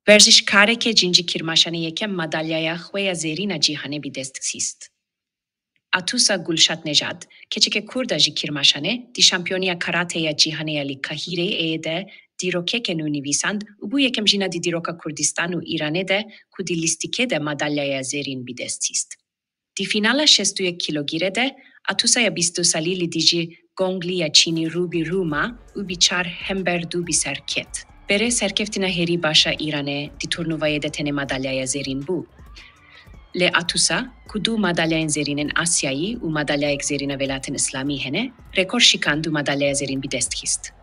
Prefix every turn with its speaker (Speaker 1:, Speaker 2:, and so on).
Speaker 1: Վերժիշկարը կե ջինջի կիրմաշանի եկեմ մադալյայա խվեյա զերինա ջիհանը բիդեստքսիստ։ Աթուսա Գուլշատ Նեժադ, keçike kurda ji kirmaşane, di şampiyoniya karateya cihaneya li kahire de dirokeke nunivisand, u bu yekem jina di diroka Kurdistan u İran'e de ku di listike de madalyaya zerin bidestist. Di finala 61 kilogire de Atusaya bistu salili dici Gongliya Çini Rubi Ruma u biçar hemberdu bi serket. Bere serkeftina heri başa İran'e di turnuvaya de tene madalyaya zerin bu. Le Atusa, kudu madalya zerinin Asya'yı u madalya zerine velatin İslami hene, rekor şikandu madalya zerin bidestkist.